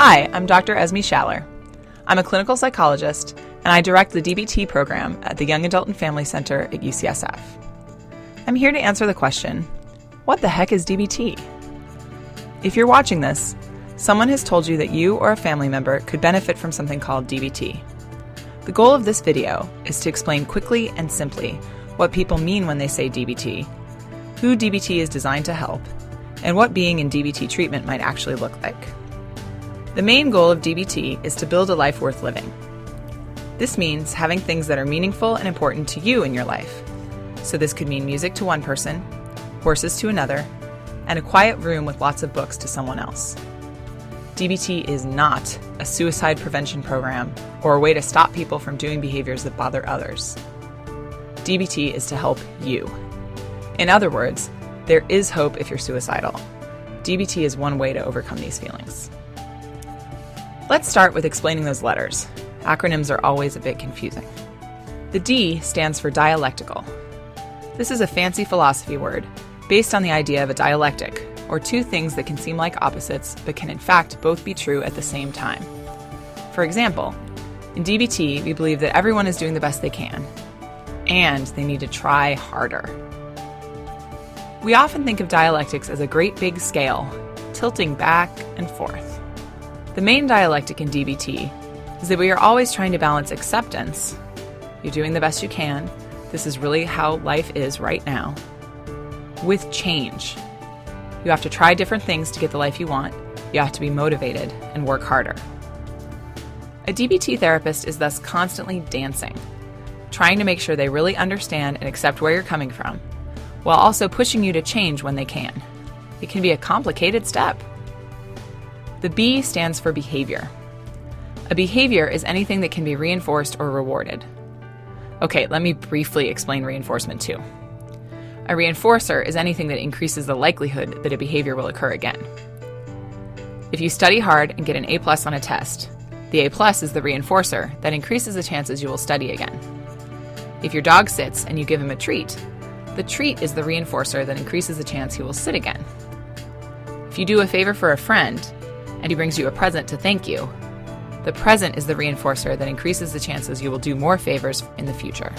Hi, I'm Dr. Esme Schaller. I'm a clinical psychologist, and I direct the DBT program at the Young Adult and Family Center at UCSF. I'm here to answer the question, what the heck is DBT? If you're watching this, someone has told you that you or a family member could benefit from something called DBT. The goal of this video is to explain quickly and simply what people mean when they say DBT, who DBT is designed to help, and what being in DBT treatment might actually look like. The main goal of DBT is to build a life worth living. This means having things that are meaningful and important to you in your life. So this could mean music to one person, horses to another, and a quiet room with lots of books to someone else. DBT is not a suicide prevention program or a way to stop people from doing behaviors that bother others. DBT is to help you. In other words, there is hope if you're suicidal. DBT is one way to overcome these feelings. Let's start with explaining those letters. Acronyms are always a bit confusing. The D stands for dialectical. This is a fancy philosophy word based on the idea of a dialectic, or two things that can seem like opposites but can in fact both be true at the same time. For example, in DBT, we believe that everyone is doing the best they can, and they need to try harder. We often think of dialectics as a great big scale, tilting back and forth. The main dialectic in DBT is that we are always trying to balance acceptance, you're doing the best you can, this is really how life is right now, with change. You have to try different things to get the life you want, you have to be motivated and work harder. A DBT therapist is thus constantly dancing, trying to make sure they really understand and accept where you're coming from, while also pushing you to change when they can. It can be a complicated step. The B stands for behavior. A behavior is anything that can be reinforced or rewarded. Okay, let me briefly explain reinforcement too. A reinforcer is anything that increases the likelihood that a behavior will occur again. If you study hard and get an A+ on a test, the A+ is the reinforcer that increases the chances you will study again. If your dog sits and you give him a treat, the treat is the reinforcer that increases the chance he will sit again. If you do a favor for a friend and he brings you a present to thank you, the present is the reinforcer that increases the chances you will do more favors in the future.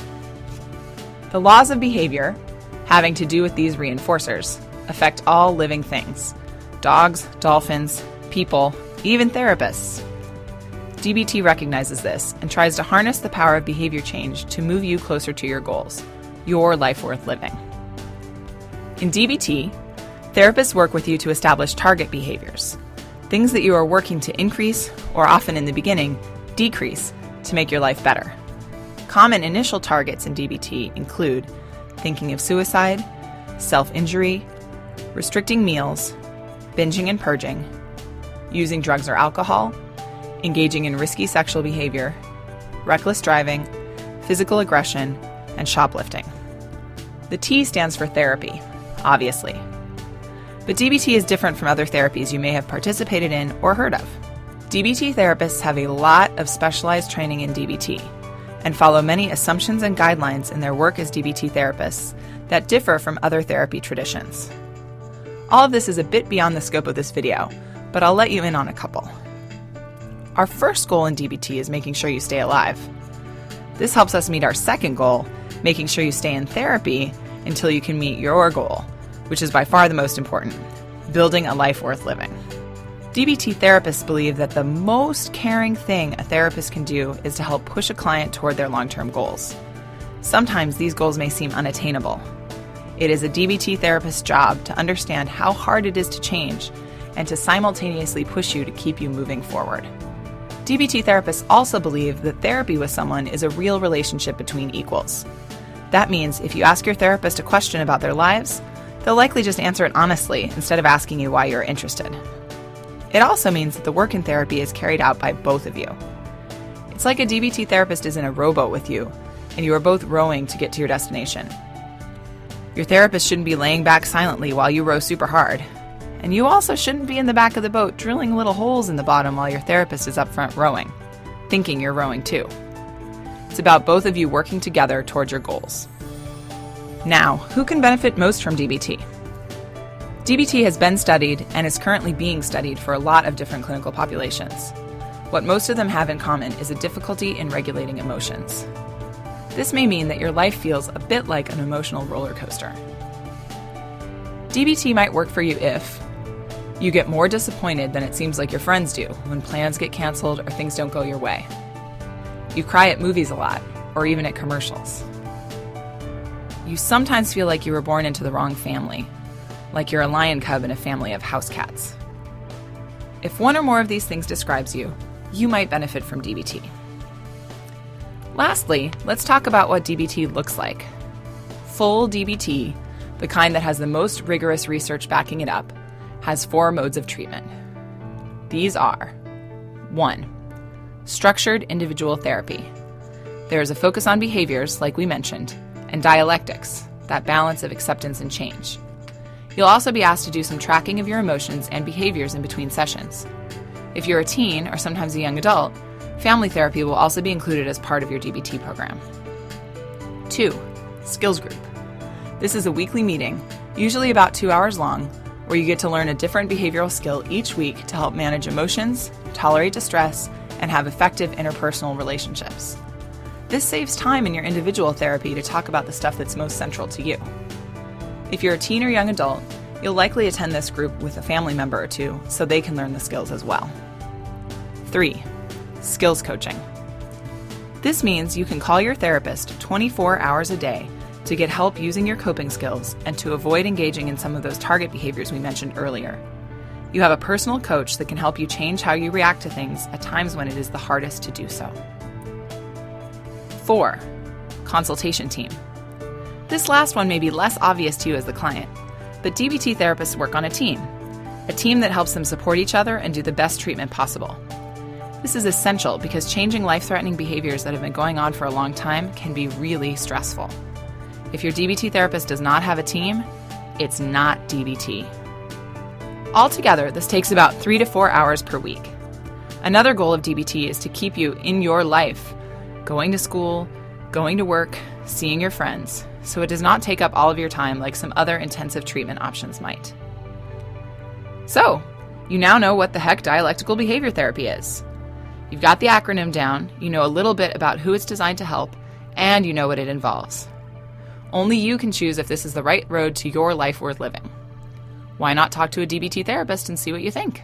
The laws of behavior having to do with these reinforcers affect all living things: dogs, dolphins, people, even therapists. DBT recognizes this and tries to harness the power of behavior change to move you closer to your goals, your life worth living. In DBT, therapists work with you to establish target behaviors, things that you are working to increase, or often in the beginning, decrease, to make your life better. Common initial targets in DBT include thinking of suicide, self-injury, restricting meals, binging and purging, using drugs or alcohol, engaging in risky sexual behavior, reckless driving, physical aggression, and shoplifting. The T stands for therapy, obviously. But DBT is different from other therapies you may have participated in or heard of. DBT therapists have a lot of specialized training in DBT and follow many assumptions and guidelines in their work as DBT therapists that differ from other therapy traditions. All of this is a bit beyond the scope of this video, but I'll let you in on a couple. Our first goal in DBT is making sure you stay alive. This helps us meet our second goal, making sure you stay in therapy until you can meet your goal, which is by far the most important: building a life worth living. DBT therapists believe that the most caring thing a therapist can do is to help push a client toward their long-term goals. Sometimes these goals may seem unattainable. It is a DBT therapist's job to understand how hard it is to change and to simultaneously push you to keep you moving forward. DBT therapists also believe that therapy with someone is a real relationship between equals. That means if you ask your therapist a question about their lives, they'll likely just answer it honestly instead of asking you why you're interested. It also means that the work in therapy is carried out by both of you. It's like a DBT therapist is in a rowboat with you, and you are both rowing to get to your destination. Your therapist shouldn't be laying back silently while you row super hard, and you also shouldn't be in the back of the boat drilling little holes in the bottom while your therapist is up front rowing, thinking you're rowing too. It's about both of you working together towards your goals. Now, who can benefit most from DBT? DBT has been studied and is currently being studied for a lot of different clinical populations. What most of them have in common is a difficulty in regulating emotions. This may mean that your life feels a bit like an emotional roller coaster. DBT might work for you if you get more disappointed than it seems like your friends do when plans get canceled or things don't go your way. You cry at movies a lot, or even at commercials. You sometimes feel like you were born into the wrong family, like you're a lion cub in a family of house cats. If one or more of these things describes you, you might benefit from DBT. Lastly, let's talk about what DBT looks like. Full DBT, the kind that has the most rigorous research backing it up, has 4 modes of treatment. These are 1. Structured individual therapy. There is a focus on behaviors, like we mentioned, and dialectics, that balance of acceptance and change. You'll also be asked to do some tracking of your emotions and behaviors in between sessions. If you're a teen or sometimes a young adult, family therapy will also be included as part of your DBT program. 2. Skills group. This is a weekly meeting, usually about 2 hours long, where you get to learn a different behavioral skill each week to help manage emotions, tolerate distress, and have effective interpersonal relationships. This saves time in your individual therapy to talk about the stuff that's most central to you. If you're a teen or young adult, you'll likely attend this group with a family member or two so they can learn the skills as well. 3. Skills coaching. This means you can call your therapist 24 hours a day to get help using your coping skills and to avoid engaging in some of those target behaviors we mentioned earlier. You have a personal coach that can help you change how you react to things at times when it is the hardest to do so. 4. Consultation team. This last one may be less obvious to you as the client, but DBT therapists work on a team that helps them support each other and do the best treatment possible. This is essential because changing life-threatening behaviors that have been going on for a long time can be really stressful. If your DBT therapist does not have a team, it's not DBT. Altogether, this takes about 3 to 4 hours per week. Another goal of DBT is to keep you in your life, going to school, going to work, seeing your friends, so it does not take up all of your time like some other intensive treatment options might. So, you now know what the heck dialectical behavior therapy is. You've got the acronym down, you know a little bit about who it's designed to help, and you know what it involves. Only you can choose if this is the right road to your life worth living. Why not talk to a DBT therapist and see what you think?